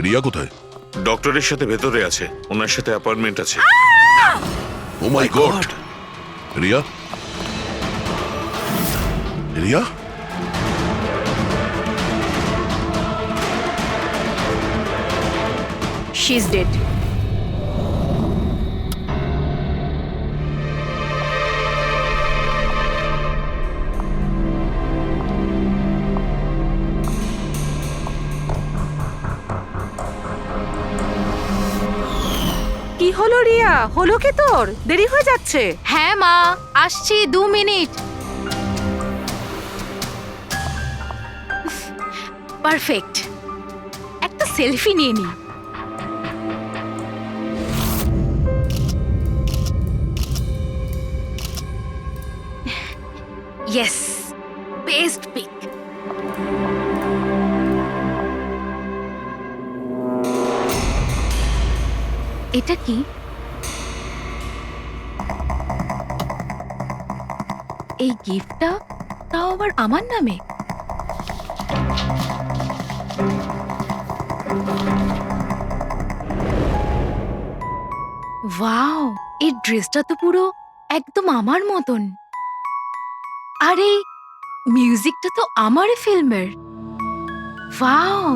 রিয়া কোথায়? ডক্টরের সাথে ভেতরে আছে, ওনার সাথে অ্যাপয়েন্টমেন্ট আছে। Oh my god! Riya, Riya, she is dead. কি হলো রিয়া? হলো কি তোর? দেরি হয়ে যাচ্ছে। হ্যাঁ মা, আসছি 2 মিনিট। পারফেক্ট, একটা সেলফি নিয়ে নি। Yes, best pic. এটা কি? এই গিফটটা তাও আবার আমার নামে। ওয়াও, এই ড্রেসটা তো পুরো একদম আমার মতন। আর এই মিউজিকটা তো আমারই ফিল্মের। ওয়াও,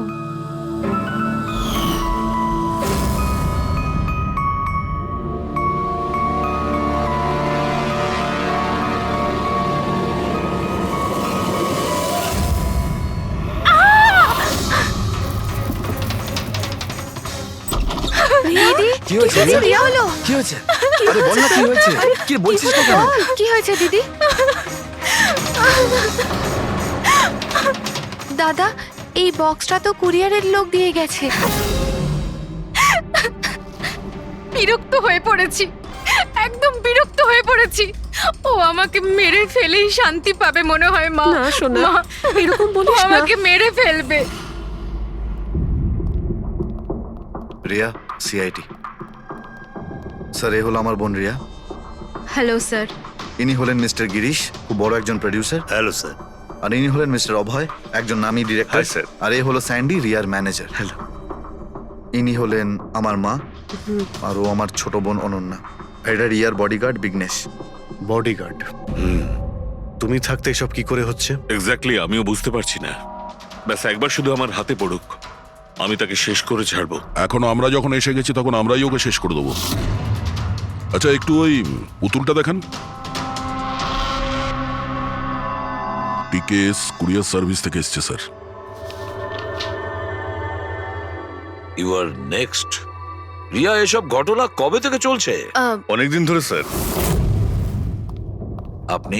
দিদি কি হয়েছে রিয়া? রিয়া হলো? কি হয়েছে? আরে বল না কি হয়েছে? কি বলছিস না কেন? কি হয়েছে দিদি? দাদা, এই বক্সটা তো কুরিয়ারের লোক দিয়ে গেছে। বিরক্ত হয়ে পড়েছি, একদম বিরক্ত হয়ে পড়েছি। ও আমাকে মেরে ফেলেই শান্তি পাবে মনে হয় মা। না সোনা, মা, এরকম ও বলিস না। আমাকে মেরে ফেলবে। রিয়া, সিআইটি। স্যার, এ হলো আমার বোন রিয়া। Hello sir. ইনি হলেন মিস্টার গিরিশ, খুব বড় একজন প্রডিউসার। Hello sir. আর ইনি হলেন মিস্টার অভয়, একজন নামী ডিরেক্টর। Hi, sir. আর এ হলো স্যান্ডি, রিয়ার ম্যানেজার। হ্যালো। ইনি হলেন আমার মা, আর ও আমার ছোট বোন অনন্যা। এটা রিয়ার বডিগার্ড বিঘ্নেশ। বডিগার্ড। তুমি থাকতে এসব কি করে হচ্ছে? এক্স্যাক্টলি, আমিও বুঝতে পারছি না। ব্যাস একবার শুধু আমার হাতে পড়ুক, আমি তাকে শেষ করে ছাড়বো। এখনো আমরা যখন এসে গেছি তখন আমরাই ওকে শেষ করে দেবো। আচ্ছা, একটু ওই পুতুলটা দেখান। টিকেএস কুরিয়ার সার্ভিস থেকে এসছে sir. You are next. Riya, এসব ঘটনা কবে থেকে চলছে? অনেকদিন ধরে স্যার। আপনি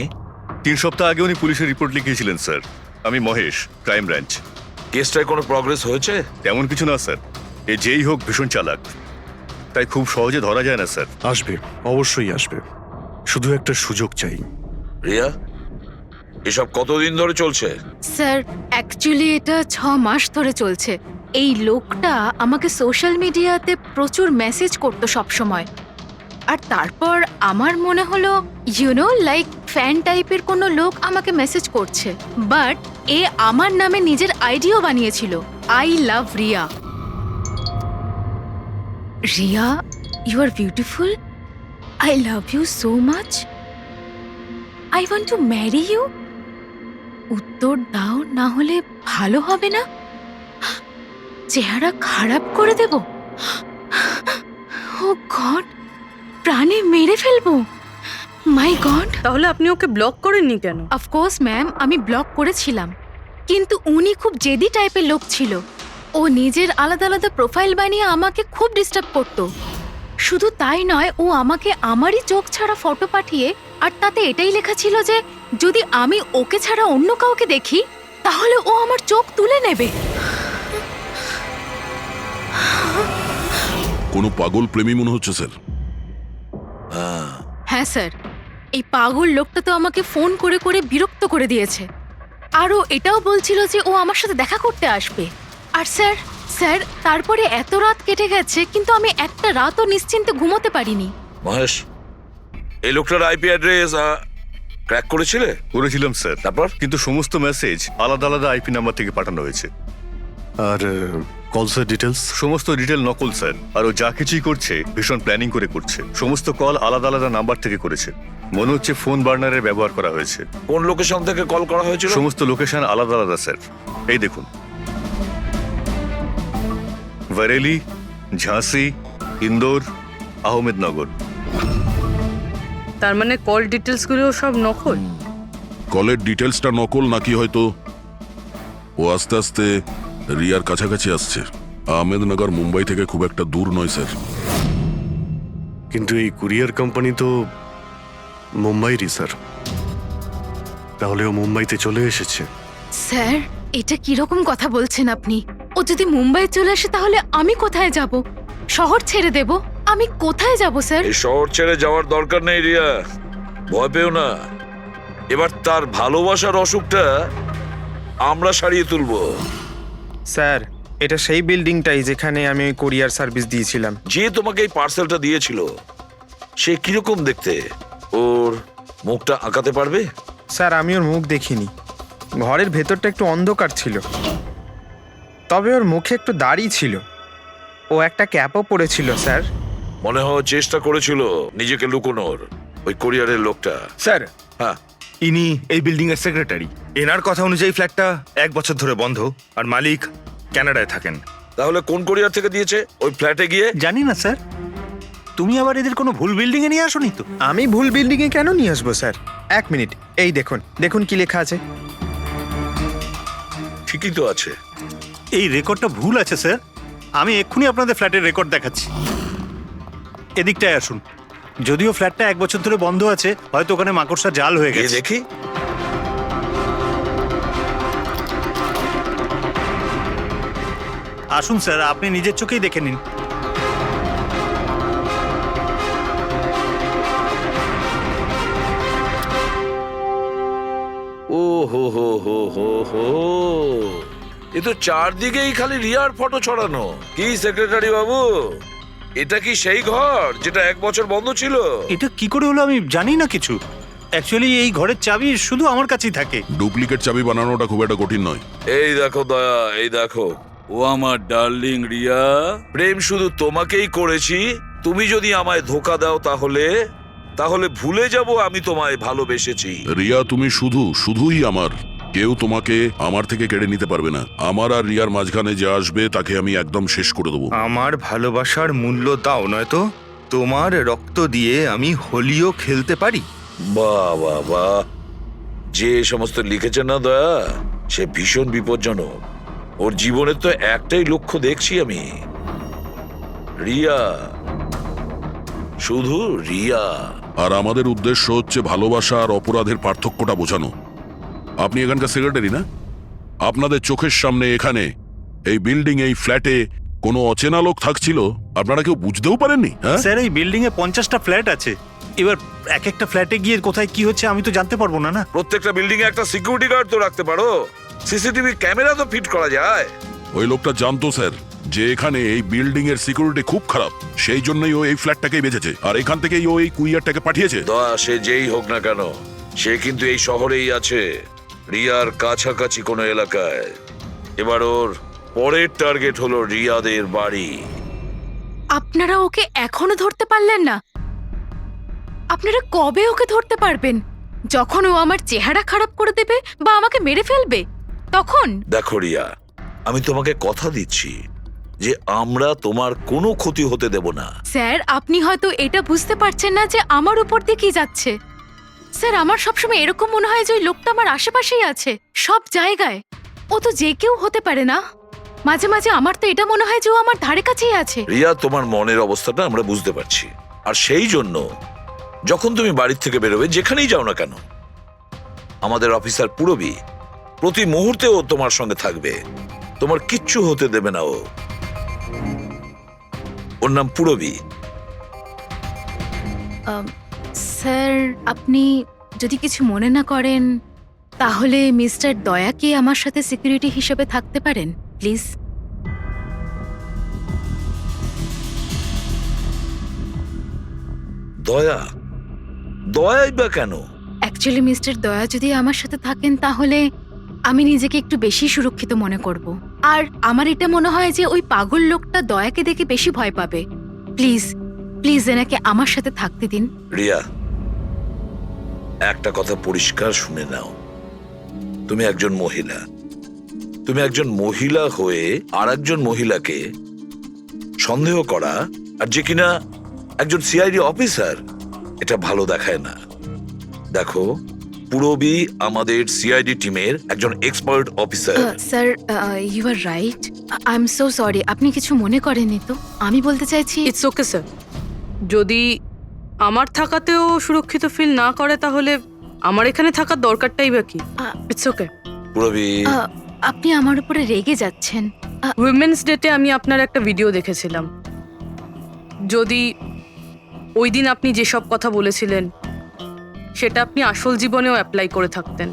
3 সপ্তাহ আগে উনি পুলিশের রিপোর্ট লিখিয়েছিলেন স্যার। আমি মহেশ, ক্রাইম ব্রাঞ্চ। কেসটায় কোনো প্রগ্রেস হয়েছে? তেমন কিছু না স্যার। এ যেই হোক ভীষণ চালাক, তাই খুব সহজে ধরা যায় না স্যার। আসবে, অবশ্যই আসবে, শুধু একটা সুযোগ চাই। রিয়া, এসব কতদিন ধরে চলছে? স্যার, অ্যাকচুয়ালি এটা 6 মাস ধরে চলছে। এই লোকটা আমাকে সোশ্যাল মিডিয়াতে প্রচুর মেসেজ করতো সব সময়। আর তারপর আমার মনে হলো লাইক ফ্যান টাইপের কোনো লোক আমাকে মেসেজ করছে। বাট এ আমার নামে নিজের আইডিও বানিয়েছিল, I love Riya. Riya, you are beautiful, I love you so much, I want to marry you. উত্তর দাও, না হলে ভালো হবে না। চেহারা খারাপ করে দেব। ও গড, প্রাণে মেরে ফেলবো। মাই গড। তাহলে আপনি ওকে ব্লক করেননি কেন? অফকোর্স ম্যাম, আমি ব্লক করেছিলাম, কিন্তু উনি খুব জেদি টাইপের লোক ছিল। ও নিজের আলাদা আলাদা প্রোফাইল বানিয়ে আমাকে খুব ডিস্টার্ব করতো। শুধু তাই নয়, ও আমাকে আমারই চোখ ছাড়া ফটো পাঠিয়ে, আর তাতে এটাই লেখা ছিল যে যদি আমি ওকে ছাড়া অন্য কাউকে দেখি তাহলে ও আমার চোখ তুলে নেবে। কোনো পাগল প্রেমী মনে হচ্ছে স্যার। হ্যাঁ স্যার, এই পাগল লোকটা তো আমাকে ফোন করে করে বিরক্ত করে দিয়েছে। আর ও এটাও বলছিল যে ও আমার সাথে দেখা করতে আসবে। আর স্যার স্যার তারপরে এত রাত কেটে গেছে, কিন্তু আমি একটা রাতও নিশ্চিন্তে ঘুমোতে পারিনি। মহেশ, এই লোকটার আইপি অ্যাড্রেস ক্র্যাক করেছিলে? করেছিলাম স্যার, তারপর? কিন্তু সমস্ত মেসেজ আলাদা আলাদা আইপি নাম্বার থেকে পাঠানো হয়েছে। আর কলসের ডিটেলস? সমস্ত ডিটেল নকল স্যার, আর ও যা কিছুই করছে ভীষণ প্ল্যানিং করে করছে। সমস্ত কল আলাদা আলাদা নাম্বার থেকে করেছে। মনে হচ্ছে ফোন বার্নারের ব্যবহার করা হয়েছে। কোন লোকেশন থেকে কল করা হয়েছিল? সমস্ত লোকেশন আলাদা আলাদা স্যার। এই দেখুন, বরেলি, ঝাঁসি, ইন্দোর, আহমেদনগর। তার মানে কল ডিটেলস গুলো সব নকল। কলের ডিটেলসটা নকল নাকি হয়তো ও আস্তে আস্তে রিয়ার কাছাকাছি আসছে। আহমেদনগর মুম্বাই থেকে খুব একটা দূর নয় স্যার। কিন্তু এই কুরিয়ার কোম্পানি তো মুম্বাইরই স্যার। তাহলে ও মুম্বাইতে চলে এসেছে। স্যার, এটা কিরকম কথা বলছেন আপনি? ও যদি মুম্বাই চলে আসে তাহলে আমি কোথায় যাব? শহর ছেড়ে দেব? আমি কোথায় যাব স্যার? এই শহর ছেড়ে যাওয়ার দরকার নেই রিয়া, ভয় পেও না। এবার তার ভালোবাসার অসুখটা আমরা সারিয়ে তুলবো। স্যার, এটা সেই বিল্ডিংটাই যেখানে আমি ওই কোরিয়ার সার্ভিস দিয়েছিলাম। যে তোমাকে এই পার্সেলটা দিয়েছিল সে কিরকম দেখতে? ওর মুখটা আঁকাতে পারবে? স্যার, আমি ওর মুখ দেখিনি। ঘরের ভেতরটা একটু অন্ধকার ছিল, তবে ওর মুখে একটু দাড়ি ছিল। ও একটা ক্যাপও পরেছিল স্যার। মনে হয় চেষ্টা করেছিল নিজেকে লুকোনোর, ওই কোরিয়ারের লোকটা। স্যার, হ্যাঁ, ইনি এই বিল্ডিং এর সেক্রেটারি। এনার কথা অনুযায়ী ফ্ল্যাটটা 1 বছর ধরে বন্ধ, আর মালিক কানাডায় থাকেন। তাহলে কোন কোরিয়ার থেকে দিয়েছে? ওই ফ্ল্যাটে গিয়ে? জানি না স্যার, তুমি আবার এদের কোনো ভুল বিল্ডিং এ নিয়ে আসোনি তো? আমি ভুল বিল্ডিংয়ে কেন নিয়ে আসবো স্যার? 1 মিনিট, এই দেখুন দেখুন কি লেখা আছে। ঠিকই তো আছে। এই রেকর্ডটা ভুল আছে স্যার। আমি এক্ষুনি আপনাদের ফ্ল্যাটের রেকর্ড দেখাচ্ছি। এদিকটায় আসুন। যদিও ফ্ল্যাটটা 1 বছর ধরে বন্ধ আছে, হয়তো ওখানে মাকড়সা জাল হয়ে গিয়ে গেছে। দেখি। আসুন স্যার, আপনি নিজের চোখেই দেখে নিন। ও হো হো হো হো হো, এ তো চারদিকেই খালি রিয়ার ফটো ছড়ানো। কি সেক্রেটারি বাবু, এটা কি সেই ঘর যেটা 1 বছর বন্ধ ছিল? এটা কি করে হলো আমি জানি না কিছু। অ্যাকচুয়ালি এই ঘরের চাবি শুধু আমার কাছেই থাকে। ডুপ্লিকেট চাবি বানানোটা খুব একটা কঠিন নয়। এই দেখো দয়া, এই দেখো, ও আমার ডার্লিং রিয়া। প্রেম শুধু তোমাকেই করেছি। তুমি যদি আমায় ধোকা দাও তাহলে ভুলে যাব আমি তোমায় ভালোবেসেছি। রিয়া, তুমি শুধুই আমার। কেউ তোমাকে আমার থেকে কেড়ে নিতে পারবে না। আমার আর রিয়ার মাঝখানে যে আসবে তাকে আমি একদম শেষ করে দেবো। আমার ভালোবাসার মূল্য দাও, নয়তো তোমার রক্ত দিয়ে আমি হোলিও খেলতে পারি। বাহ বাহ বাহ, যে সমস্ত লিখেছে না দয়া, সে ভীষণ বিপজ্জনক। ওর জীবনের তো একটাই লক্ষ্য দেখছি আমি, রিয়া, শুধু রিয়া। আর আমাদের উদ্দেশ্য হচ্ছে ভালোবাসা আর অপরাধের পার্থক্যটা বোঝানো। আপনি এখানকার সেক্রেটারি না? আপনাদের চোখের সামনে এখানে এই বিল্ডিং, এই ফ্ল্যাটে কোনো অচেনা লোক থাকছিল, আপনারা কেউ বুঝতেও পারেননি? হ্যাঁ স্যার, এই বিল্ডিং এ 50টা ফ্ল্যাট আছে। এবার এক একটা ফ্ল্যাটে গিয়ে কোথায় কি হচ্ছে আমি তো জানতে পারবো না। প্রত্যেকটা বিল্ডিং এ একটা সিকিউরিটি গার্ড তো রাখতে পারো, সিসিটিভি ক্যামেরা তো ফিট করা যায়। ওই লোকটা জানতো স্যার যে এখানে এই বিল্ডিং এর সিকিউরিটি খুব খারাপ, সেই জন্যই ও এই ফ্ল্যাটটাকেই বেঁচেছে, আর এখান থেকেই ও এই কুরিয়ারটাকে পাঠিয়েছে। দয়া, সে যেই হোক না কেন, সে কিন্তু এই শহরেই আছে, রিয়ার কাছাকাছি কোনো এলাকায়। এবার ওর পরের টার্গেট হলো রিয়াদের বাড়ি। আপনারা ওকে এখনো ধরতে পারলেন না? আপনারা কবে ওকে ধরতে পারবেন? যখন ও আমার চেহারা খারাপ করে দেবে বা আমাকে মেরে ফেলবে তখন? দেখো রিয়া, আমি তোমাকে কথা দিচ্ছি যে আমরা তোমার কোনো ক্ষতি হতে দেব না। স্যার, আপনি হয়তো এটা বুঝতে পারছেন না যে আমার উপর দিয়ে কি যাচ্ছে। স্যার, আমার সবসময় এরকম মনে হয় যে ওই লোকটা আমার আশেপাশেই আছে, সব জায়গায়। ও তো যে কেউ হতে পারে না? মাঝে মাঝে আমার তো এটা মনে হয় যে ও আমার ধারে কাছেই আছে। রিয়া, তোমার মনের অবস্থাটা আমরা বুঝতে পারছি, আর সেই জন্য যখন তুমি বাড়ির থেকে বেরোবে, যেখানেই যাও না কেন, আমাদের অফিসার পুরবী প্রতি মুহূর্তে ও তোমার সঙ্গে থাকবে, তোমার কিচ্ছু হতে দেবে না। ওর নাম পুরবী। স্যার, আপনি যদি কিছু মনে না করেন তাহলে মিস্টার দয়াকে আমার সাথে সিকিউরিটি হিসেবে থাকতে পারেন প্লিজ। দয়া? দয়াই বা কেন? অ্যাকচুয়ালি মিস্টার দয়া যদি আমার সাথে থাকেন তাহলে আমি নিজেকে একটু বেশি সুরক্ষিত মনে করব। আর আমার এটা মনে হয় যে ওই পাগল লোকটা দয়াকে দেখে বেশি ভয় পাবে। প্লিজ প্লিজ এনাকে আমার সাথে থাকতে দিন। রিয়া, একটা কথা পরিষ্কার শুনে নাও, তুমি একজন মহিলা, তুমি একজন মহিলা হয়ে আর একজন মহিলাকে সন্দেহ করা, আর যে কিনা একজন সিআইডি অফিসার, এটা ভালো দেখায় না। দেখো, পুরবী আমাদের সিআইডি টিমের একজন expert officer. Sir, you are right. I am so sorry. আপনি কিছু মনে করেননি তো? আমি বলতে চাইছি ইটস ওকে স্যার। যদি আমার থাকাতেও সুরক্ষিত ফিল না করে তাহলে আমার এখানে থাকার দরকারটাই বা কি? It's okay. পুরবী, আপনি আমার উপরে রেগে যাচ্ছেন। উইমেন্স ডেতে আমি আপনার একটা ভিডিও দেখেছিলাম। যদি ওই দিন আপনি যেসব কথা বলেছিলেন সেটা আপনি আসল জীবনেও অ্যাপ্লাই করে থাকতেন।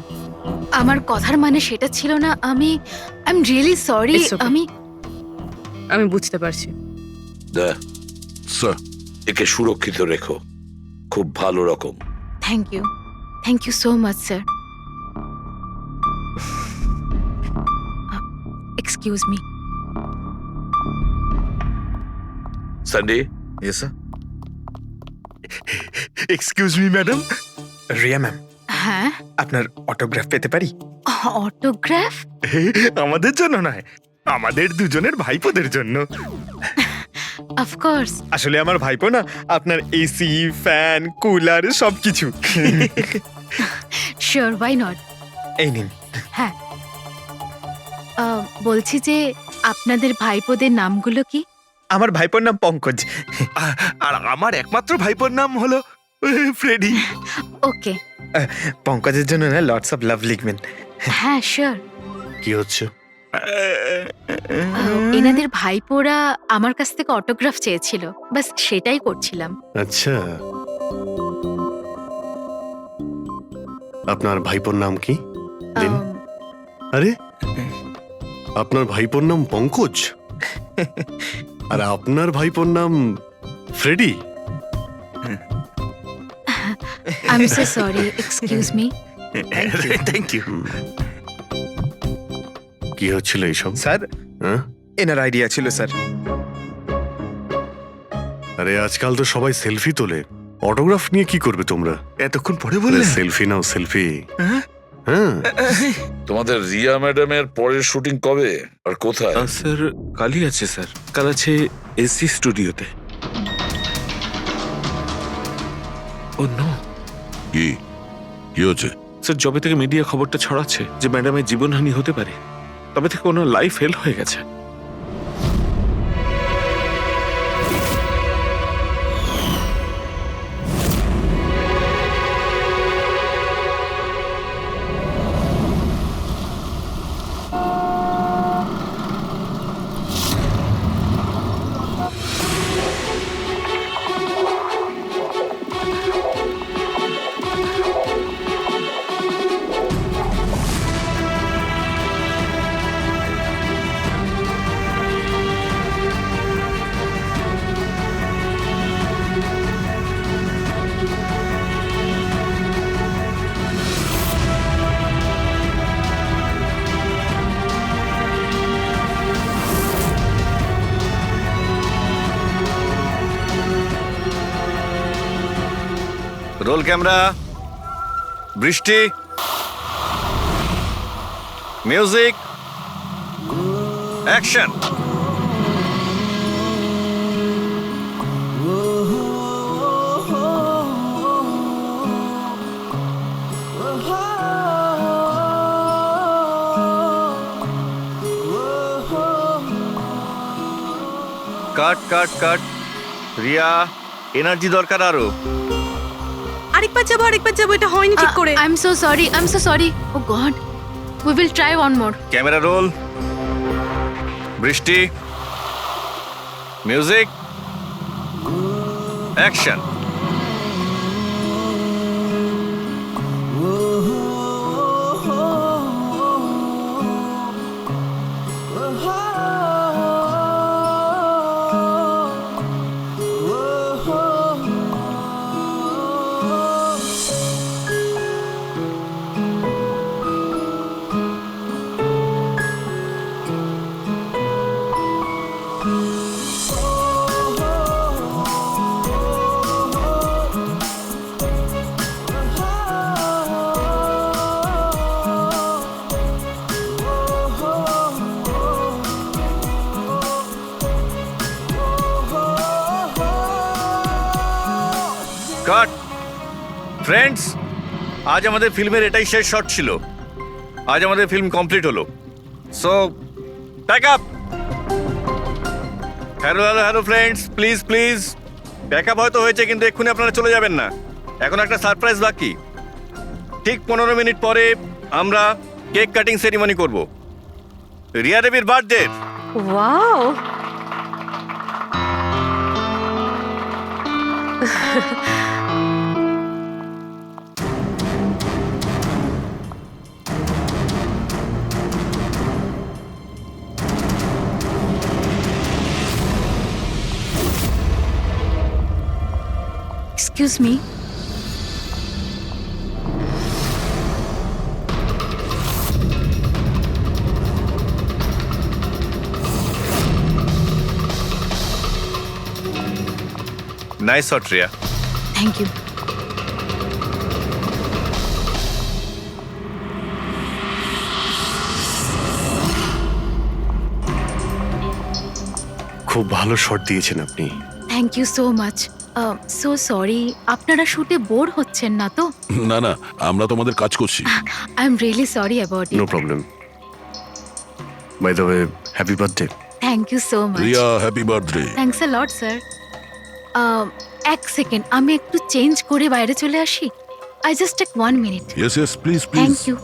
আমার কথার মানে সেটা ছিল না। I am really sorry. It's okay. আমি বুঝতে পারছি। স্যার, একে সুরক্ষিত রেখো, খুব ভালো রকম। Thank you so much sir. Excuse me. Sunday, yes sir. Excuse me madam. Riya ma'am, হ্যাঁ, আপনার অটোগ্রাফ পেতে পারি? অটোগ্রাফ? আমাদের জন্য নয়, আমাদের দুজনের ভাইপোদের জন্য। অফকোর্স। আসলে আমার ভাইপো না আপনার এসি, ফ্যান, কুলার সবকিছু। Sure, why not. এই নিন। হ্যাঁ, বলছি যে আপনাদের ভাইপোদের নামগুলো কি? আমার ভাইপোর নাম পঙ্কজ। আর আমার একমাত্র ভাইপোর নাম হলো ফ্রেডি। ওকে। পঙ্কজের জন্য না লটস অফ লাভ লিখবেন। হ্যাঁ, শিওর। কি হচ্ছে? এনাদের ভাইপোরা আমার কাছ থেকে অটোগ্রাফ চেয়েছিল, বাস সেটাই করছিলাম। আচ্ছা, আপনার ভাইপোর নাম কি? দিন। আরে, আপনার ভাইপোর নাম পঙ্কজ আর আপনার ভাইপোর নাম Freddy? I am so sorry, excuse me. Thank you. কি হচ্ছিল এইসব? স্যার, হ্যাঁ? এনার আইডিয়া ছিল স্যার। আরে আজকাল তো সবাই সেলফি তোলে, অটোগ্রাফ নিয়ে কি করবে তোমরা? এতক্ষণ পরে বললে? সেলফি নাও, সেলফি। হ্যাঁ? হ্যাঁ, তোমাদের রিয়া ম্যাডামের পরের শুটিং কবে আর কোথায়? স্যার, কালই আছে স্যার। কাল আছে এসি স্টুডিওতে। ও নো কি কি হচ্ছে? স্যার, যবে থেকে মিডিয়া খবরটা ছড়াচ্ছে যে ম্যাডামের জীবনহানি হতে পারে, তবে থেকে ওনার লাইফ ফেল হয়ে গেছে। রোল ক্যামেরা, বৃষ্টি, music, action. Cut cut cut. Riya, energy দরকার আরো। আরেকবার যাবো, এটা হয়নি ঠিক করে। I am so sorry. Oh God, we will try one more. Camera roll, বৃষ্টি, মিউজিক, অ্যাকশন। ফ্রেন্ডস, আজ আমাদের ফিল্মের এটাই শেষ শট ছিল। আজ আমাদের ফিল্ম কমপ্লিট হলো। So pack up. Hello friends, please please pack up হয়তো হয়েছে, কিন্তু এক্ষুনি আপনারা চলে যাবেন না। এখন একটা সারপ্রাইজ বাকি। ঠিক 15 মিনিট পরে আমরা কেক কাটিং সেরিমনি করব, রিয়া দেবীর birthday. Wow, excuse me, nice shot Riya. Thank you. খুব ভালো শট দিয়েছেন আপনি। Thank you so much. So sorry, আপনারা শুটে বোর হচ্ছেন না তো? না না, আমরা তোমাদের কাজ করছি। I am really sorry about no it. Problem. By the way, happy birthday. Thank you so much. Riya, happy birthday. Thanks a lot sir. এক সেকেন্ড, আমি একটু চেঞ্জ করে বাইরে চলে আসি। I just take 1 minute. Yes yes, please please. Thank you.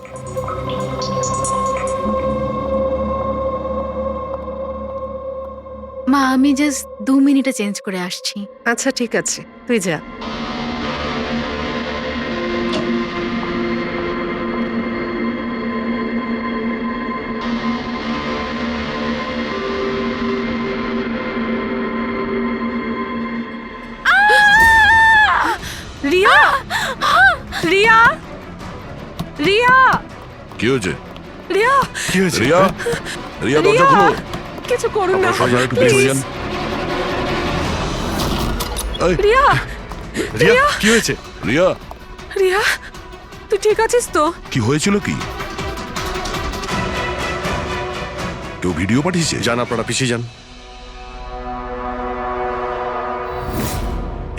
মা, আমি just 2 মিনিটে চেঞ্জ করে আসছি। আচ্ছা ঠিক আছে, তুই যা। রিয়া, রিয়া, রিয়া, কি হয়েছে? কি হয়েছে? রিয়া, রিয়া দরজা খুলো। কিছু করুন না, আপনারা সবাই একটু বেরিয়ে যান। এই, রিয়া, রিয়া, কি হয়েছে? রিয়া, রিয়া, তুই ঠিক আছিস তো? কি হয়েছিল কি? কেউ ভিডিও পাঠিয়েছে? যান, আপনারা পিছিয়ে যান।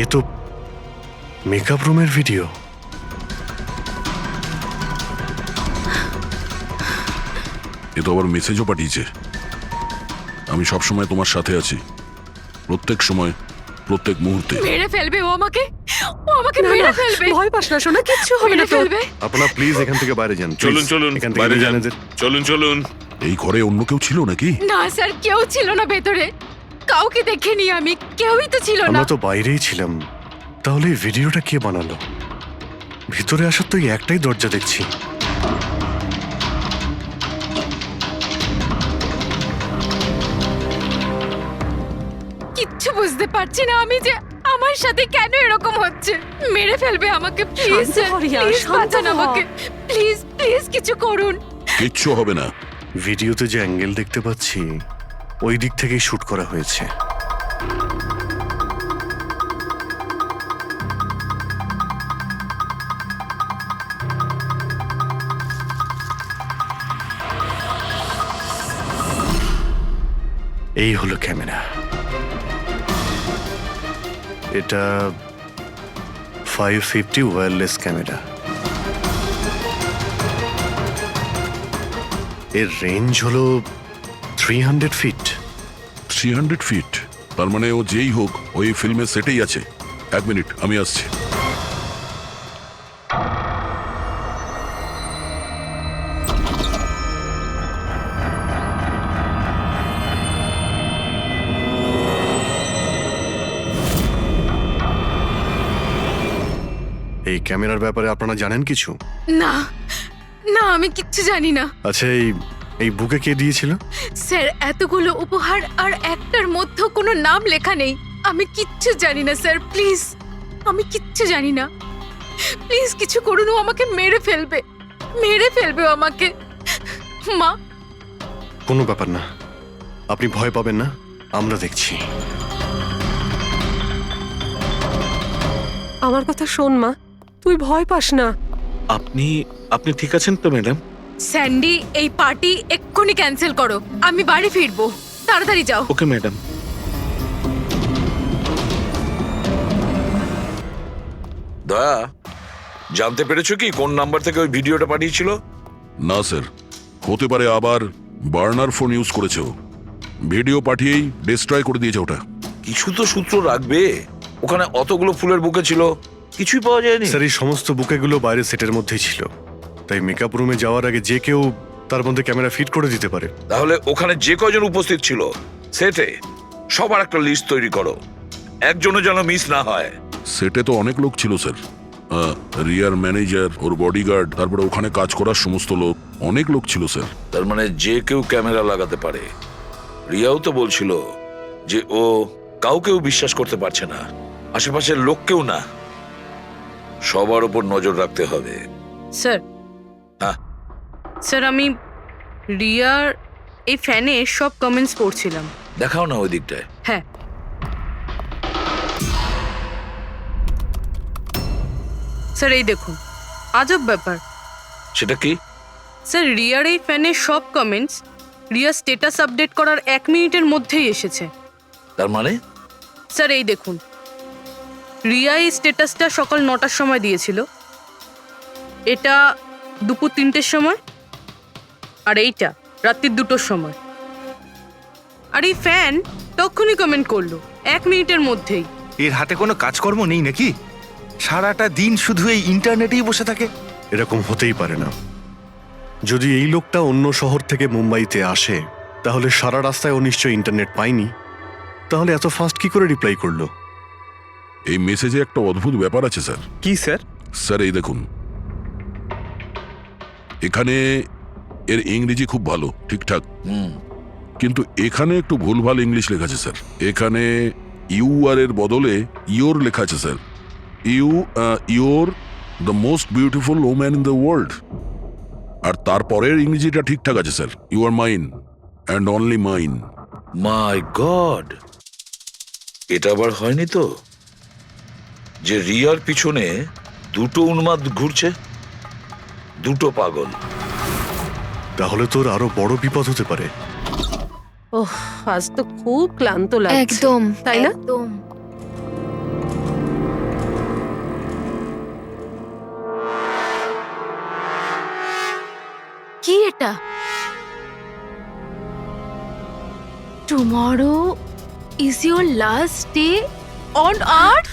এ তো মেকআপ রুমের ভিডিও। এ তো আবার মেসেজও পাঠিয়েছে। আমি সব সময় তোমার সাথে আছি, প্রত্যেক সময়, প্রত্যেক মুহূর্তে। মেরে ফেলবে ও আমাকে, ও আমাকে মেরে ফেলবে। ভয় পাস না সোনা, কিচ্ছু হবে না মেরে তোর। ফেলবে। আপনারা প্লিজ এখান থেকে বাইরে যান। please। চলুন চলুন, এখান থেকে বাইরে বেরিয়ে যান। যান এদের। চলুন চলুন। এই ঘরে অন্য কেউ ছিল নাকি? না স্যার, কেউ ছিল না ভেতরে, কাউকে দেখিনি আমি, কেউই তো ছিল না। আমরা তো বাইরেই ছিলাম। তাহলে এই ভিডিওটা কে বানালো? ভিতরে আসার তো এই একটাই দরজা দেখছি। কিচ্ছু বুঝতে পারছি না আমি যে আমার সাথে কেন এরকম হচ্ছে। মেরে ফেলবে আমাকে, প্লিজ শান্ত হ রিয়া, প্লিজ শান্ত বাঁচান হ। আমাকে, প্লিজ প্লিজ কিছু করুন। কিচ্ছু হবে না। ভিডিওতে যে অ্যাঙ্গেল দেখতে পাচ্ছি ওই দিক থেকেই শুট করা হয়েছে। এই হলো ক্যামেরা। এটা 550 ওয়্যারলেস ক্যামেরা। এর রেঞ্জ হলো 300 ফিট। 300 ফিট? তার মানে ও যেই হোক ওই ফিল্মের সেটেই আছে। 1 মিনিট, আমি আসছি। এই ক্যামেরার ব্যাপারে আপনারা জানেন কিছু? না না, আমি কিচ্ছু জানি না আচ্ছা, এই বুকে কে দিয়েছিল? স্যার। এতগুলো উপহার আর একটার মধ্যে কোনো নাম লেখা নেই। আমি কিচ্ছু জানি না স্যার, প্লিজ, আমি কিচ্ছু জানি না। প্লিজ কিছু করুন, ও আমাকে মেরে ফেলবে, মেরে ফেলবে ও আমাকে। মা, কোনো ব্যাপার না, আপনি ভয় পাবেন না, আমরা দেখছি। আমার কথা শোন মা, তুই ভয় পাস না। আপনি ঠিক আছেন তো ম্যাডাম? স্যান্ডি, এই পার্টি এক্ষুনি ক্যান্সেল করো, আমি বাড়ি ফিরবো, তাড়াতাড়ি যাও। Okay madam. দয়া, জানতে পেরেছো কি কোন নাম্বার থেকে ওই ভিডিওটা পাঠিয়েছিল? না স্যার, হতে পারে আবার বার্নার ফোন ইউজ করেছে ও। ভিডিও পাঠিয়েই ডিস্ট্রয় করে দিয়েছে ওটা। কিছু তো সূত্র রাখবে। ওখানে অতগুলো ফুলের বুকে ছিল, কিছুই পাওয়া যায়নি। স্যার এই সমস্ত বুকেগুলো বাইরে সেটের মধ্যেই ছিল, তাই মেকআপ রুমে যাওয়ার আগে যে কেউ তার মধ্যে ক্যামেরা ফিট করে দিতে পারে। তাহলে ওখানে যে কজন উপস্থিত ছিল সেটে সবার একটা লিস্ট তৈরি করো, একজনও যেন মিস না হয়। সেটে তো অনেক লোক ছিল স্যার, রিয়ার ম্যানেজার, ওর বডিগার্ড, তারপরে ওখানে কাজ করার সমস্ত লোক, অনেক লোক ছিল স্যার। তার মানে যে কেউ ক্যামেরা লাগাতে পারে। রিয়াও তো বলছিল যে ও কাউকেও বিশ্বাস করতে পারছে না, আশেপাশের লোককেও না। সবার উপর নজর রাখতে হবে। স্যার, হ্যাঁ স্যার আমি রিয়ার এই ফ্যানে সব কমেন্টস পড়ছিলাম। দেখাও না ওই দিকটায়। হ্যাঁ স্যার, এই দেখুন, আজব ব্যাপার। সেটা কি? স্যার, রিয়ার এই ফ্যানের সব কমেন্টস রিয়ার স্ট্যাটাস আপডেট করার 1 মিনিটের মধ্যেই এসেছে। তার মানে? স্যার এই দেখুন, রিয়া এই স্ট্যাটাসটা সকাল 9টার সময় দিয়েছিল, এটা দুপুর 3টের সময়, আর এইটা রাত্রি 2টোর সময়। আর এই ফ্যান তখনই কমেন্ট করলো 1 মিনিটের মধ্যেই। এর হাতে কোনো কাজকর্ম নেই নাকি? সারাটা দিন শুধু এই ইন্টারনেটেই বসে থাকে। এরকম হতেই পারে না। যদি এই লোকটা অন্য শহর থেকে মুম্বাইতে আসে, তাহলে সারা রাস্তায় ও নিশ্চয়ই ইন্টারনেট পায়নি। তাহলে এত ফাস্ট কি করে রিপ্লাই করলো? এই মেসেজে একটা অদ্ভুত ব্যাপার আছে স্যার। কি স্যার? স্যার এই দেখুন, এখানে এর ইংরেজি খুব ভালো, ঠিকঠাক, কিন্তু এখানে একটু ভুলভাল ইংলিশ লেখা আছে স্যার। এখানে ইউ আর এর বদলে ইয়োর লেখা আছে sir. Your the most beautiful woman in the world. আর তারপরের ইংরেজিটা ঠিকঠাক আছে sir, you are mine and only mine. My god, এটা আবার হয়নি তো যে রিয়ার পিছনে দুটো উন্মাদ ঘুরছে, দুটো পাগল। তাহলে তোর আরো বড় বিপদ হতে পারে। ওহ, আজ তো খুব ক্লান্ত লাগছে। একদম, তাই না? একদম। কি এটা? Tomorrow is your last day on earth?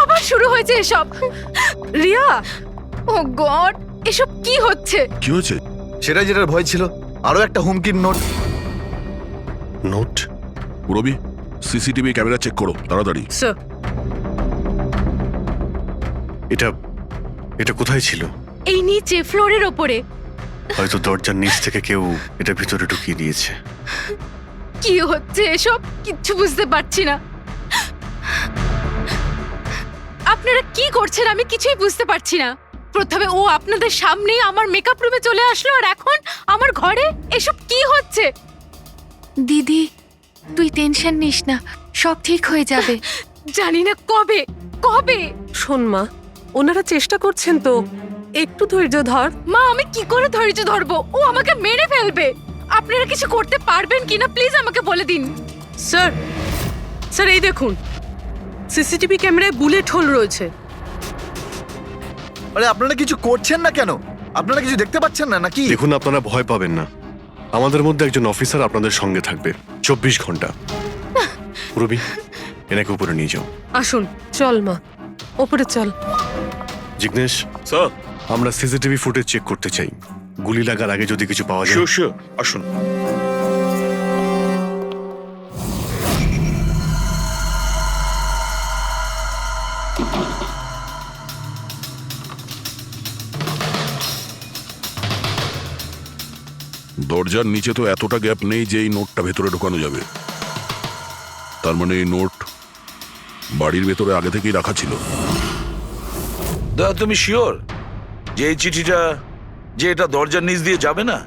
আবার শুরু হয়েছে এসব। রিয়া, ও গড, এসব কি হচ্ছে? কি হয়েছে? সেটা যেটার ভয় ছিল, আরো একটা হুমকির নোট। নোট? রবি, সিসিটিভি ক্যামেরা চেক করো তাড়াতাড়ি। স্যার, এটা এটা কোথায় ছিল? এই নিচে ফ্লোরের ওপরে। হয়তো দরজার নিচ থেকে কেউ এটা ভিতরে ঢুকিয়ে দিয়েছে। কি হচ্ছে এসব? কিচ্ছু বুঝতে পারছি না। আপনারা কি করছেন আমি কিছুই বুঝতে পারছি না। প্রথমে ও আপনাদের সামনেই আমার মেকআপ রুমে চলে আসলো, আর এখন আমার ঘরে এসব কি হচ্ছে? দিদি, তুই টেনশন নিস না, সব ঠিক হয়ে যাবে। জানি না কবে কবে। শোন মা, ওনারা চেষ্টা করছেন তো, একটু ধৈর্য ধর। মা, আমি কি করে ধৈর্য ধরবো? ও আমাকে মেরে ফেলবে। আপনারা কিছু করতে পারবেন কিনা প্লিজ আমাকে বলে দিন। স্যার, স্যার এই দেখুন, সিসিটিভি ক্যামেরায় বুলেট হোল রয়েছে। আরে আপনারা কিছু করছেন না কেন? আপনারা কিছু দেখতে পাচ্ছেন না নাকি? দেখুন, আপনারা ভয় পাবেন না। আমাদের মধ্যে একজন অফিসার আপনাদের সঙ্গে থাকবে 24 ঘন্টা। রবি, এনাকে উপরে নিয়ে যাও। আসুন। চল মা, ওপরে চল। জিগ্নেশ স্যার, আমরা সিসিটিভি ফুটেজ চেক করতে চাই। গুলি লাগার আগে যদি কিছু পাওয়া যায়। শিওর শিওর, আসুন। দরজার নিচে তো এতটা গ্যাপ নেই যে এই নোটটা ভেতরে ঢোকানো যাবে। তার মানে এই নোট বাড়ির ভেতরে আগে থেকেই রাখা ছিল। দাদা, তুমি শিওর যে এই চিঠিটা যে এটা দরজার নিচ দিয়ে যাবে না?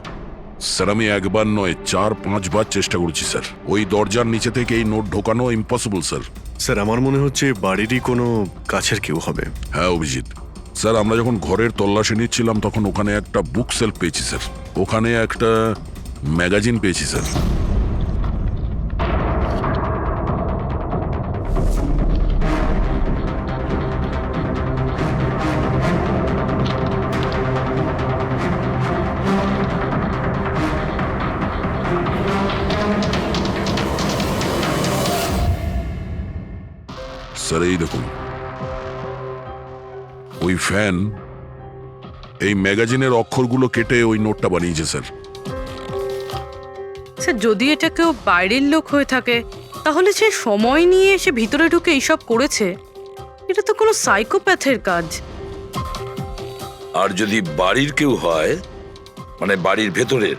স্যার, আমি একবার নয় 4-5 বার চেষ্টা করেছি স্যার। ওই দরজার নিচে থেকে এই নোট ঢোকানো ইম্পসিবল স্যার। স্যার, আমার মনে হচ্ছে বাড়িরই কোনো কাছের কেউ হবে। হ্যাঁ অভিজিৎ স্যার, আমরা যখন ঘরের তল্লাশি নিচ্ছিলাম তখন ওখানে একটা বুক সেলফ পেয়েছি স্যার। ওখানে একটা ম্যাগাজিন পেয়েছি স্যার। স্যার এই দেখুন, ওই ফ্যান এই ম্যাগাজিনের অক্ষরগুলো কেটে ওই নোটটা বানিয়েছে স্যার। স্যার যদি এটা কেউ বাইরের লোক হয়ে থাকে তাহলে সে সময় নিয়ে এসে ভিতরে ঢুকে এইসব করেছে, এটা তো কোনো সাইকোপ্যাথের কাজ। আর যদি বাড়ির কেউ হয়, মানে বাড়ির ভেতরের,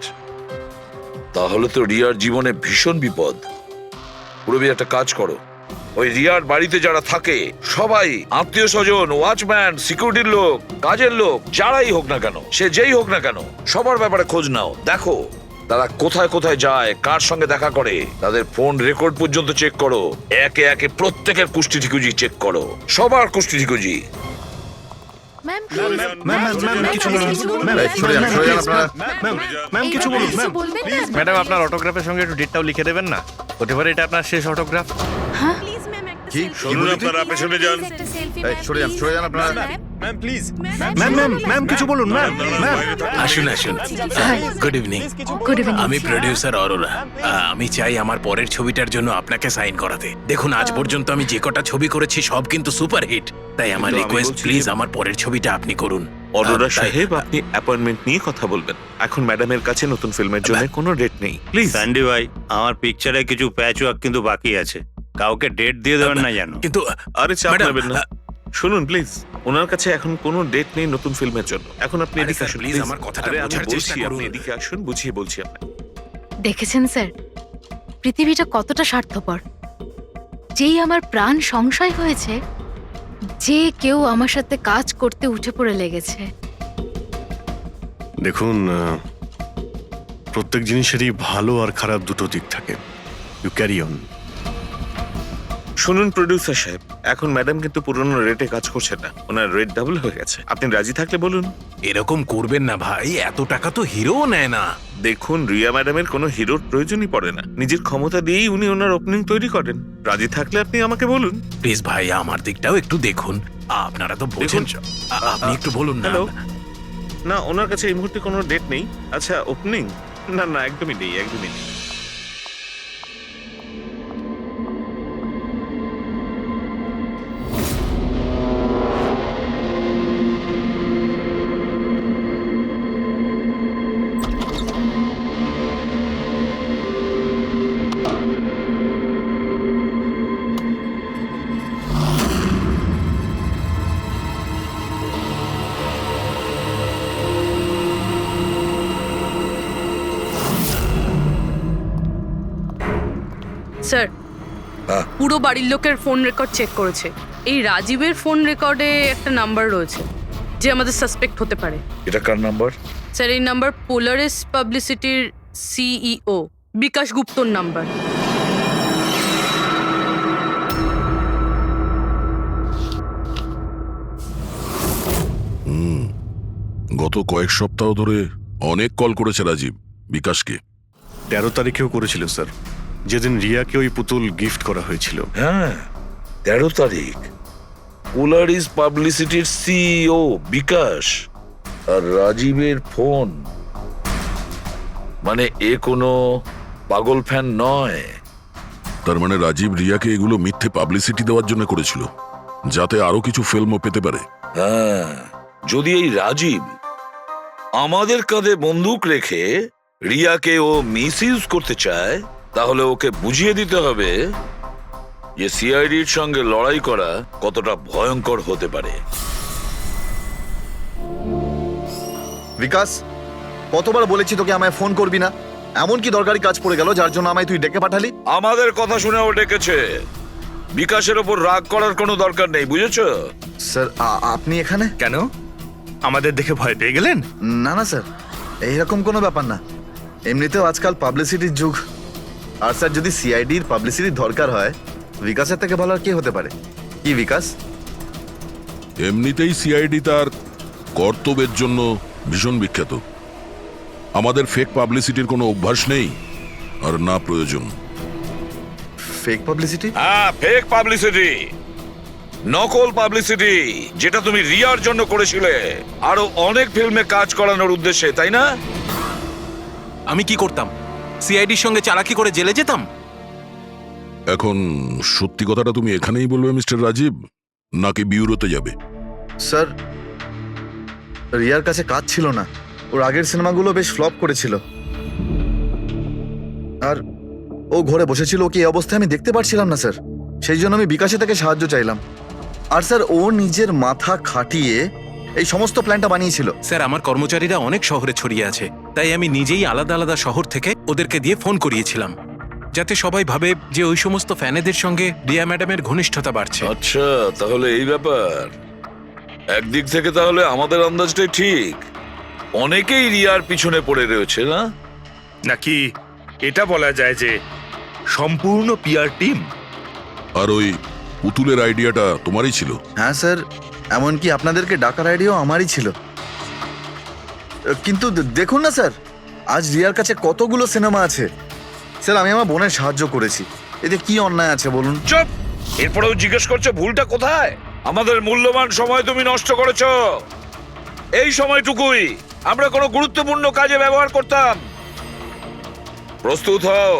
তাহলে তো রিয়ার জীবনে ভীষণ বিপদ। পুরবি একটা কাজ করো, ওই রিয়ার বাড়িতে যারা থাকে সবাই আত্মীয় স্বজন, ওয়াচম্যান, সিকিউরিটির লোক, কাজের লোক, যারাই হোক না কেন, সে যেই হোক না কেন, সবার ব্যাপারে খোঁজ নাও। দেখো তারা কোথায় কোথায় যায়, কার সঙ্গে দেখা করে, তাদের ফোন রেকর্ড পর্যন্ত চেক করো। একে একে প্রত্যেকের কুষ্টি ঠিকুজি চেক করো, সবার কুষ্টি ঠিকুজি। ম্যাম কিছু বলুন ম্যাম। বলবেন না? ম্যাডাম আপনার অটোগ্রাফের সঙ্গে একটু ডেটটাও লিখে দেবেন না? হতে পারে এটা আপনার শেষ অটোগ্রাফ। কি শুনুন, আপনারা পেছনে যান। সরে যান আপনারা। ম্যাম কিছু বলুন ম্যাম। আসুন আসুন। Good evening. Good evening. আমি প্রডিউসার অরোরা। আমি চাই আমার পরের ছবিটার জন্য আপনাকে সাইন করাতে। দেখুন আজ পর্যন্ত আমি যে কটা ছবি করেছি সব কিন্তু সুপারহিট, তাই আমার কিন্তু আমি রিকোয়েস্ট বলছি- প্লিজ আমার পরের ছবিটা আপনি করুন। অরোরা তাই- সাহেব, আপনি অ্যাপয়েন্টমেন্ট নিয়ে কথা বলবেন। এখন ম্যাডামের কাছে নতুন ফিল্মের জন্য কোনো ডেট নেই, প্লিজ। স্যান্ডি ভাই, আমার পিকচারে কিছু প্যাচ ওয়ার্ক কিন্তু বাকি আছে, কাউকে ডেট দিয়ে দেবেন না জানো। কিন্তু আরে চাপ ম্যাডাম, নেবেন না। শুনুন প্লিজ, ওনার কাছে এখন কোনো ডেট নেই নতুন ফিল্মের জন্য। এখন আপনি আরে এদিকে স্যার, আসুন প্লিজ, প্লিজ। আমার কথাটা আরে আমি বোঝার চেষ্টা বলছি, আপনি করুন। এদিকে আসুন, বুঝিয়ে বলছি আপনাকে। দেখেছেন স্যার, পৃথিবীটা কতটা স্বার্থপর। যেই আমার প্রাণ সংশয় হয়েছে, যে কেউ আমার সাথে কাজ করতে উঠে পড়ে লেগেছে। দেখুন, প্রত্যেক জিনিসেরই ভালো আর খারাপ দুটো দিক থাকে। You carry on. শুনুন প্রডিউসার সাহেব, এখন ম্যাডাম কিন্তু পুরনো রেটে কাজ করছে না, ওনার রেট ডাবল হয়ে গেছে। আপনি রাজি থাকলে বলুন। এরকম করবেন না ভাই, এত টাকা তো হিরোও নেয় না। দেখুন, রিয়া ম্যাডামের কোনো হিরোর প্রয়োজনই পড়ে না, নিজের ক্ষমতা দিয়েই উনি ওনার ওপেনিং তৈরি করেন। রাজি থাকলে আপনি আমাকে বলুন। প্লিজ ভাই, আমার দিকটাও একটু দেখুন। আপনারা তো বোঝেন। আপনি একটু বলুন না। হ্যালো, না ওনার কাছে এই মুহূর্তে কোনো ডেট নেই। আচ্ছা, ওপেনিং? না না, একদমই নেই, একদমই নেই। স্যার, হ্যাঁ। পুরো বাড়ির লোকের ফোন রেকর্ড চেক করেছে। এই রাজীবের ফোন রেকর্ডে একটা নাম্বার রয়েছে যে আমাদের সাসপেক্ট হতে পারে। এটা কার নাম্বার? স্যার এই নাম্বার পোলারিস পাবলিসিটির সিইও বিকাশ গুপ্তর নাম্বার। গত কয়েক সপ্তাহ ধরে অনেক কল করেছে রাজীব বিকাশকে। 13 তারিখেও করেছিল স্যার, যেদিন রিয়াকে ওই পুতুল গিফট করা হয়েছিল। হ্যাঁ, 13 তারিখ। পোলারিস পাবলিসিটির সিইও বিকাশ আর রাজীবের ফোন। মানে এ কোনো পাগল ফ্যান নয়। তার মানে রাজীব রিয়াকে এগুলো মিথ্যে পাবলিসিটি দেওয়ার জন্য করেছিল, যাতে আরো কিছু ফিল্মও পেতে পারে। হ্যাঁ, যদি এই রাজীব আমাদের কাঁধে বন্দুক রেখে রিয়াকে ও মিসইউজ করতে চায়, তাহলে ওকে বুঝিয়ে দিতে হবে যে সিআইডির সঙ্গে লড়াই করা কতটা ভয়ঙ্কর হতে পারে। বিকাশ, কতবার বলেছি তোকে আমায় ফোন করবি না? এমন কি দরকারি কাজ পড়ে গেল যার জন্য আমায় তুই ডেকে পাঠালি? আমাদের কথা শুনে ও ডেকেছে। বিকাশের ওপর রাগ করার কোনো দরকার নেই, বুঝেছো? স্যার, আপনি এখানে কেন, আমাদের দেখে ভয় পেয়ে গেলেন? না না স্যার, এইরকম কোনো ব্যাপার না। এমনিতেও আজকাল পাবলিসিটির যুগ। আর স্যার, যদি সিআইডির পাবলিসিটির দরকার হয়, বিকাশের থেকে ভালো আর কে হতে পারে? কি বিকাশ? এমনিতেই সিআইডি তার কর্তব্যের জন্য ভীষণ বিখ্যাত। আমাদের ফেক পাবলিসিটির কোনো অভ্যাস নেই, আর না প্রয়োজন। Fake publicity? হ্যাঁ, ফেক পাবলিসিটি, নকল পাবলিসিটি, যেটা তুমি রিয়ার জন্য করেছিলে আরো অনেক ফিল্মে কাজ করানোর উদ্দেশ্যে, তাই না? আমি কি করতাম? সিআইডির সঙ্গে চালাকি করে জেলে যেতাম? এখন সত্যি কথাটা তুমি এখানেই বলবে মিস্টার রাজীব, নাকি বিউরোতে যাবে? স্যার, রিয়ার কাছে কাজ ছিল না। ওর আগের সিনেমাগুলো বেশ ফ্লপ করেছিল, আর ও ঘরে বসেছিল। ওকে এই অবস্থায় আমি দেখতে পারছিলাম না স্যার, সেই জন্য আমি বিকাশে থেকে সাহায্য চাইলাম। আর স্যার, ও নিজের মাথা খাটিয়ে এই সমস্ত প্ল্যানটা বানিয়েছিল। স্যার, আমার কর্মচারীরা অনেক শহরে ছড়িয়ে আছে, তাই আমি নিজেই আলাদা আলাদা শহর থেকে ওদেরকে দিয়ে ফোন করিয়েছিলাম, যাতে সবাই ভাবে যে ওই সমস্ত ফ্যানেদের সঙ্গে রিয়া ম্যাডামের ঘনিষ্ঠতা বাড়ছে। আচ্ছা, তাহলে এই ব্যাপার। একদিক থেকে তাহলে আমাদের আন্দাজটাই ঠিক, অনেকেই রিয়ার পিছনে পড়ে রয়েছে না? নাকি এটা বলা যায় যে সম্পূর্ণ পিআর টিম? আর ওই পুতুলের আইডিয়াটা তোমারই ছিল? হ্যাঁ স্যার, এমনকি আপনাদেরকে ডাকার আইডিয়াও আমারই ছিল। কিন্তু দেখুন না স্যার, আজ রিয়ার কাছে কতগুলো সিনেমা আছে। স্যার, আমি আমার বোনের সাহায্য করেছি, এতে কি অন্যায় আছে বলুন? চুপ! এরপরেও জিজ্ঞেস করছো ভুলটা কোথায়? আমাদের মূল্যবান সময় তুমি নষ্ট করেছো। এই সময়টুকুই আমরা কোনো গুরুত্বপূর্ণ কাজে ব্যবহার করতাম। প্রস্তুত হও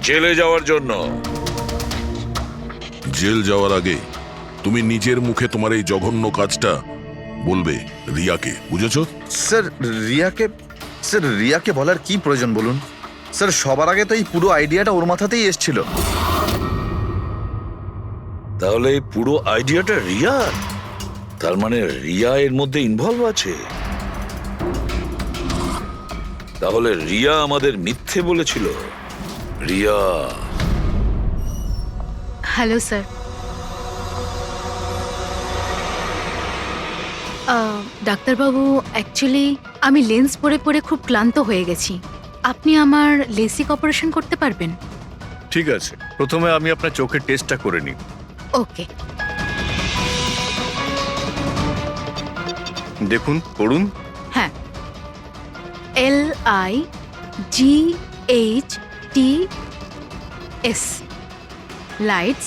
জেলে যাওয়ার জন্য। জেল যাওয়ার আগে তুমি নিজের মুখে তোমার এই জঘন্য কাজটা বলবে রিয়াকে, বুঝেছো? স্যার, রিয়াকে বলার কি প্রয়োজন বলুন? স্যার, সবার আগে তো এই পুরো আইডিয়াটা ওর মাথাতেই এসেছিল। তাহলে এই পুরো আইডিয়াটা রিয়ার? তার মানে রিয়া এর মধ্যে ইনভলভ আছে। তাহলে রিয়া আমাদের মিথ্যে বলেছিল। রিয়া। Hello sir. ডাক্তারবাবু, অ্যাকচুয়ালি আমি লেন্স পরে পরে খুব ক্লান্ত হয়ে গেছি। আপনি আমার লেসিক অপারেশন করতে পারবেন? ঠিক আছে, প্রথমে আমি আপনার চোখের টেস্টটা করে নিই। ওকে। দেখুন, পড়ুন। হ্যাঁ, LIGHTS lights,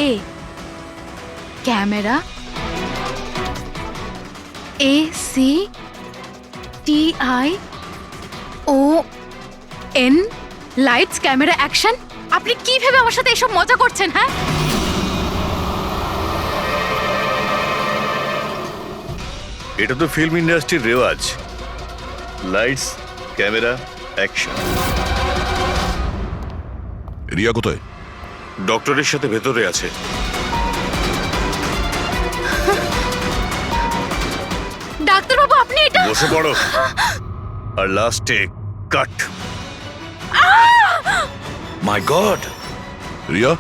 CAMERA camera, ACTION lights, camera, action. আপনি কি ভেবে আমার সাথে এসব মজা করছেন? হ্যাঁ, এটা তো ফিল্ম ইন্ডাস্ট্রির রেওয়াজ। Lights, camera, action. রিয়া কোথায়? ডক্টরের সাথে ভেতরে আছে। ডাক্তারবাবু, আপনি এটা বসে পড়ো। আর লাস্টে cut. My god! Riya?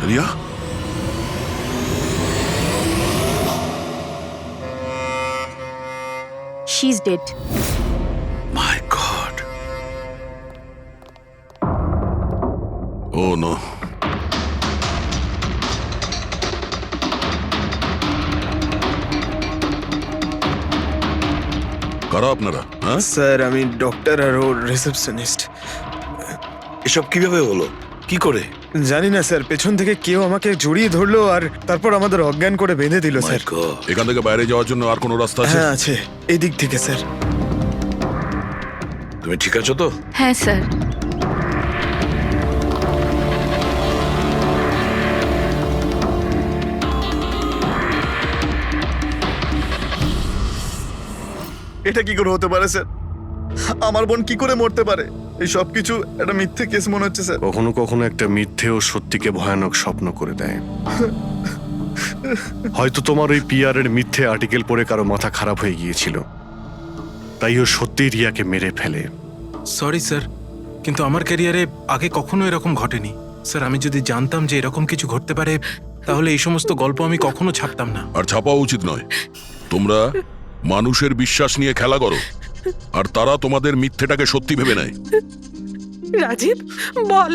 Riya? She is dead. My god! Oh no. কারা আপনারা? হ্যাঁ স্যার, আমি ডক্টর আর ওর রিসেপশনিস্ট। এসব কিভাবে হলো? কি করে? জানি না স্যার, পেছন থেকে কেউ আমাকে জড়িয়ে ধরলো আর তারপর আমাদের অজ্ঞান করে বেঁধে দিল My স্যার। God! এখান থেকে বাইরে যাওয়ার জন্য আর কোনো রাস্তা আছে? হ্যাঁ আছে, এদিক থেকে স্যার। তুমি ঠিক আছো তো? হ্যাঁ স্যার। এটা কি করে হতে পারে স্যার? আমার বোন কি করে মরতে পারে? এই সব কিছু একটা মিথ্যে কেস মনে হচ্ছে স্যার। কখনো কখনো একটা মিথ্যেও সত্যিকে ভয়ানক স্বপ্ন করে দেয়। হয়তো তোমার ওই পিআর এর মিথ্যে আর্টিকেল পড়ে কারো মাথা খারাপ হয়ে গিয়েছিল, তাই ও সত্যি রিয়াকে মেরে ফেলে। সরি স্যার, কিন্তু আমার ক্যারিয়ারে আগে কখনো এরকম ঘটেনি। স্যার, আমি যদি জানতাম যে এরকম কিছু ঘটতে পারে, তাহলে এই সমস্ত গল্প আমি কখনো ছাপতাম না। আর ছাপাও উচিত নয়। তোমরা মানুষের বিশ্বাস নিয়ে খেলা করো, আর তারা তোমাদের মিথ্যেটাকে সত্যি ভেবে নেয়। রাজীব, বল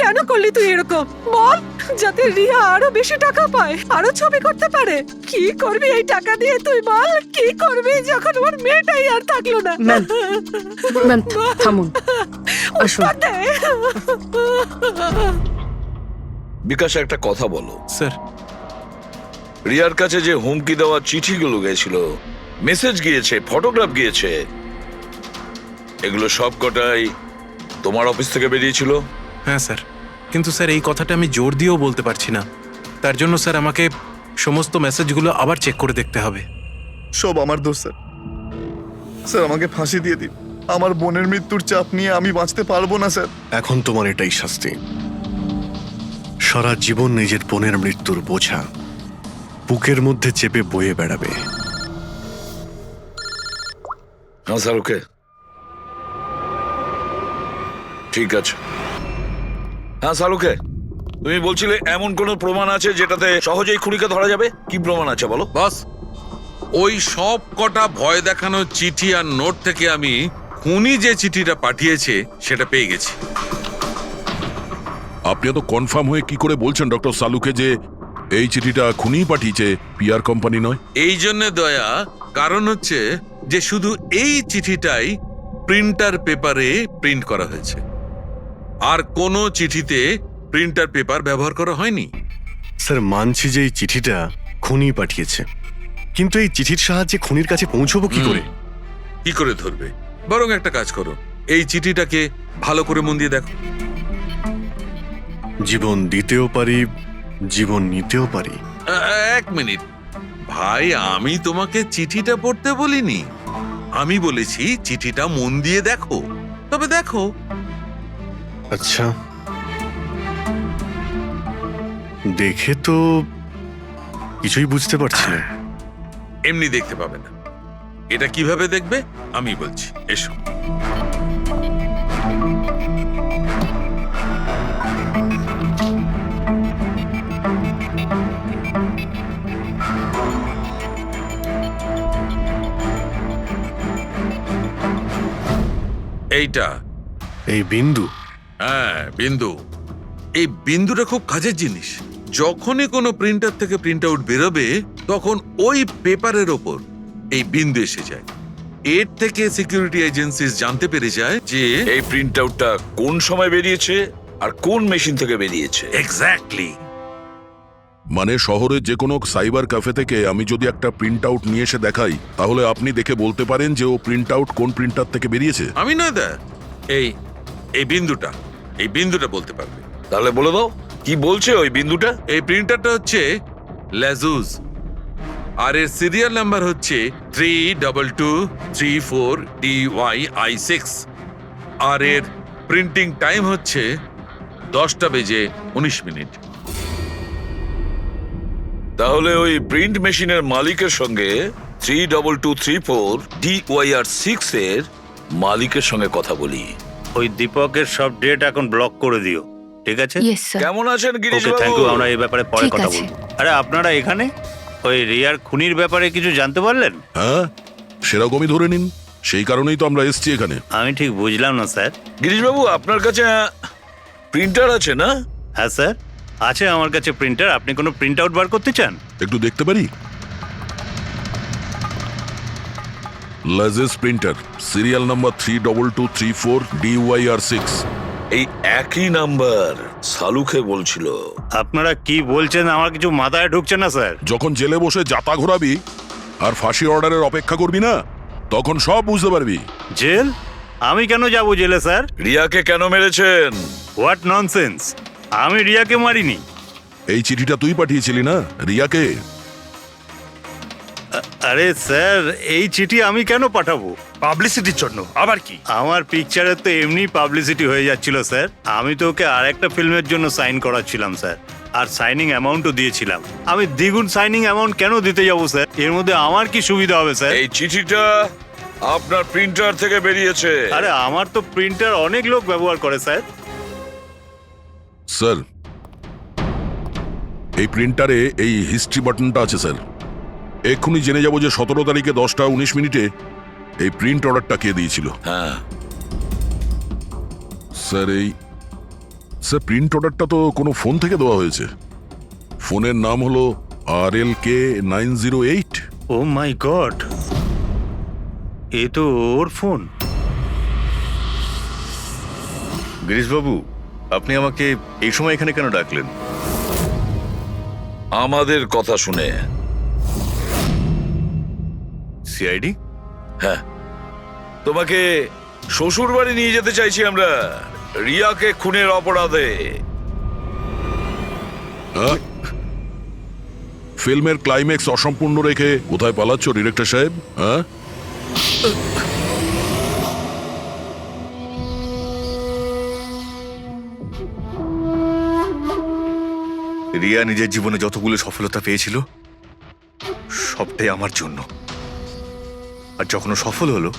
কেন করলি তুই এরকম? বল, যাতে রিয়া আরো বেশি টাকা পায়, আরো ছবি করতে পারে। কি করবি এই টাকা দিয়ে তুই? বল, কি করবি যখন ওর মেয়েটাই আর থাকলো না? ম্যাম, থামুন, আসুন। বিকাশ, একটা কথা বলো। স্যার, রিয়ার কাছে যে হুমকি দেওয়া চিঠিগুলো গেছিল, মেসেজ গিয়েছে, ফটোগ্রাফ গিয়েছে, এগুলো সব কটাই তোমার অফিস থেকে বেরিয়েছিল? হ্যাঁ স্যার, কিন্তু স্যার এই কথাটা আমি জোর দিয়েও বলতে পারছি না। তার জন্য স্যার আমাকে সমস্ত মেসেজগুলো আবার চেক করে দেখতে হবে। সব আমার দোষ স্যার। স্যার আমাকে ফাঁসি দিয়ে দিন। আমার বোনের মৃত্যুর চাপ নিয়ে আমি বাঁচতে পারবো না স্যার। এখন তোমার এটাই শাস্তি। সারা জীবন নিজের বোনের মৃত্যুর বোঝা বুকের মধ্যে চেপে বয়ে বেড়াবে। হ্যাঁ স্যার, ওকে, ঠিক আছে। হ্যাঁ স্যার, ওকে। তুমি বলছিলে এমন কোন প্রমাণ আছে যেটাতে সহজেই খুনিকে ধরা যাবে? কি প্রমাণ আছে বলো? বাস ওই সব কটা ভয় দেখানো চিঠি আর নোট থেকে আমি খুনি যে চিঠিটা পাঠিয়েছে সেটা পেয়ে গেছি। আপনি তো কনফার্ম হয়ে কি করে বলছেন ডক্টর সালুকে যে এই চিঠিটা খুনি পাঠিয়েছে, পিআর কোম্পানি নয়? এই জন্য দয়া, কারণ হচ্ছে যে শুধু এই চিঠিটাই প্রিন্টার পেপারে প্রিন্ট করা হয়েছে, আর কোনো চিঠিতে প্রিন্টার পেপার ব্যবহার করা হয়নি। স্যার, মানছি যে এই চিঠিটা খুনি পাঠিয়েছে, কিন্তু এই চিঠির সাহায্যে খুনির কাছে পৌঁছবো কি করে? কি করে ধরবে? বরং একটা কাজ করো, এই চিঠিটাকে ভালো করে মন দিয়ে দেখো। জীবন দিতেও পারি, জীবন নিতেও পারি। এক মিনিট ভাই, আমি তোমাকে চিঠিটা পড়তে বলিনি, আমি বলেছি চিঠিটা মন দিয়ে দেখো। তবে দেখো। আচ্ছা, দেখে তো কিছুই বুঝতে পারছি না। এমনি দেখতে পাবে না, এটা কিভাবে দেখবে আমি বলছি, এসো। এইটা এই বিন্দু? হ্যাঁ, বিন্দু। এই বিন্দুটা খুব কাজের জিনিস। যখনই কোনো প্রিন্টার থেকে প্রিন্ট আউট বেরোবে তখন ওই পেপারের ওপর এই বিন্দু এসে যায়। এর থেকে সিকিউরিটি এজেন্সিস জানতে পেরে যায় যে এই প্রিন্ট আউটটা কোন সময় বেরিয়েছে আর কোন মেশিন থেকে বেরিয়েছে। এক্স্যাক্টলি। মানে শহরের যে কোনো সাইবার ক্যাফে থেকে আমি যদি একটা প্রিন্ট আউট নিয়ে এসে দেখাই, তাহলে আপনি দেখে বলতে পারেন যে ও প্রিন্ট আউট কোন প্রিন্টার থেকে বেরিয়েছে? আমি না দা, এই বিন্দুটা বলতে পারবে। তাহলে বলে দাও, কি বলছে ওই বিন্দুটা? এই প্রিন্টারটা হচ্ছে লেজুস, আর এর সিরিয়াল নাম্বার হচ্ছে 32234DYI6, আর এর প্রিন্টিং টাইম হচ্ছে 10:19। তাহলে ওই প্রিন্ট মেশিনের মালিকের সঙ্গে 32234DYR6 এর মালিকের সঙ্গে কথা বলি। ওই দীপকের সব ডেট এখন ব্লক করে দিও, ঠিক আছে? Yes sir. কেমন আছেন গিরিশ ওকে, থ্যাংক বাবু? ইউ। আমরা এই ব্যাপারে পরে ঠিক কথা আছে। বলবো। আরে আপনারা এখানে ওই রিয়ার খুনির ব্যাপারে কিছু জানতে পারলেন? হ্যাঁ, সেরকমই ধরে নিন, সেই কারণেই তো আমরা এসেছি এখানে। আমি ঠিক বুঝলাম না স্যার। গিরিশ বাবু, আপনার কাছে প্রিন্টার আছে না? হ্যাঁ স্যার, আছে আমার কাছে প্রিন্টার। আপনি কোনো প্রিন্ট আউট বার করতে চান? একটু দেখতে পারি? লেজেস প্রিন্টার, সিরিয়াল নাম্বার 32234DYR6। এই একই নাম্বার সালুকে বলছিল। আপনারা কি বলছেন আমার কিছু মাথায় ঢুকছে না স্যার। যখন জেলে বসে জাতা ঘোরাবি আর ফাঁসি অর্ডারের অপেক্ষা করবি না, তখন সব বুঝতে পারবি। জেল? আমি কেন যাব জেলে স্যার? রিয়াকে কেন মেরেছেন? What nonsense! আমি রিয়াকে মারিনি। এই চিঠিটা তুই পাঠিয়েছিলি না রিয়াকে? আরে স্যার, এই চিঠি আমি কেন পাঠাবো? পাবলিসিটির জন্য আবার কি? আমার পিকচারের তো এমনি পাবলিসিটি হয়ে যাচ্ছিল স্যার। আমি তো ওকে আর একটা ফিল্মের জন্য সাইন করাচ্ছিলাম স্যার, আর সাইনিং অ্যামাউন্টও দিয়েছিলাম। আমি দ্বিগুণ সাইনিং অ্যামাউন্ট কেন দিতে যাবো স্যার? এর মধ্যে আমার কি সুবিধা হবে স্যার? এই চিঠিটা আপনার প্রিন্টার থেকে বেরিয়েছে। আরে আমার তো প্রিন্টার অনেক লোক ব্যবহার করে স্যার। স্যার, এই প্রিন্টারে এই হিস্ট্রি বাটনটা আছে স্যার। এক্ষুনি জেনে যাব যে 17 তারিখে 10:19 এই প্রিন্ট অর্ডারটা কে দিয়েছিল। হ্যাঁ স্যার, স্যার প্রিন্ট অর্ডারটা তো কোনো ফোন থেকে দেওয়া হয়েছে। ফোনের নাম হলো RLK908। ও মাই গড, এ তো ওর ফোন। গিরিশ বাবু, আপনি আমাকে এই সময় এখানে কেন ডাকলেন? আমাদের কথা শুনে সিআইডি? হ্যাঁ, তোমাকে শ্বশুর বাড়ি নিয়ে যেতে চাইছি আমরা, রিয়াকে খুনের অপরাধে। হ্যাঁ? ফিল্মের ক্লাইম্যাক্স অসম্পূর্ণ রেখে কোথায় পালাচ্ছ ডিরেক্টর সাহেব? হ্যাঁ, রিয়া নিজের জীবনে যতগুলো সফলতা পেয়েছিল সবটাই আমার জন্য। আর যখন ও সফল হলো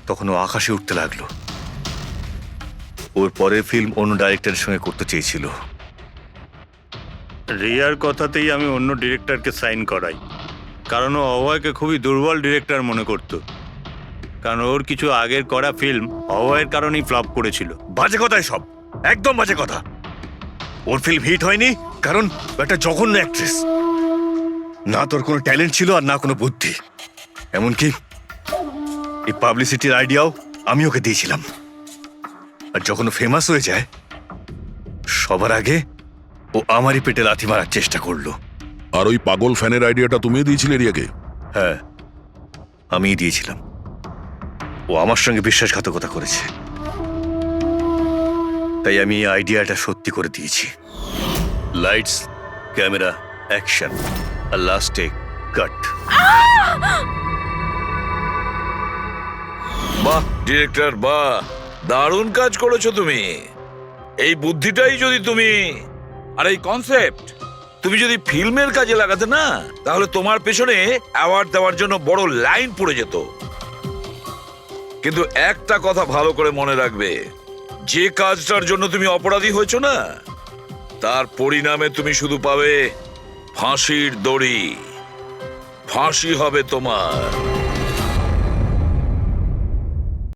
তখন ও আকাশে উঠতে লাগলো। ওর পরের ফিল্ম অন্য ডাইরেক্টরের সঙ্গে করতে চেয়েছিল। রিয়ার কথাতেই আমি অন্য ডিরেক্টরকে সাইন করাই, কারণ ও অভয়কে খুবই দুর্বল ডিরেক্টর মনে করত। কারণ ওর কিছু আগের করা ফিল্ম অভয়ের কারণেই ফ্লপ করেছিল। বাজে কথাই সব, একদম বাজে কথা। ওর ফিল্ম হিট হয়নি কারণ ও একটা জঘন্য অ্যাক্ট্রেস। না তোর কোনো ট্যালেন্ট ছিল আর না কোনো বুদ্ধি। এমনকি এই পাবলিসিটির আইডিয়াও আমি ওকে দিয়েছিলাম। আর যখন ও ফেমাস হয়ে যায় সবার আগে ও আমারই পেটে লাথি মারার চেষ্টা করলো। আর ওই পাগল ফ্যানের আইডিয়াটা তুমি দিয়েছিলে রিয়াকে? হ্যাঁ, আমিই দিয়েছিলাম। ও আমার সঙ্গে বিশ্বাসঘাতকতা করেছে, তাই আমি এই আইডিয়াটা সত্যি করে দিয়েছি। লাইটস, ক্যামেরা, অ্যাকশন, আর লাস্ট টেক, কাট। বাহ ডিরেক্টর, বাহ, দারুণ কাজ করেছো তুমি। এই বুদ্ধিটাই যদি তুমি আর এই কনসেপ্ট তুমি যদি ফিল্মের কাজে লাগাতে না, তাহলে তোমার পেছনে অ্যাওয়ার্ড দেওয়ার জন্য বড় লাইন পড়ে যেত। কিন্তু একটা কথা ভালো করে মনে রাখবে, যে কাজটার জন্য তুমি অপরাধী হয়েছো না, তার পরিণামে তুমি শুধু পাবে ফাঁসির দড়ি। ফাঁসি হবে তোমার।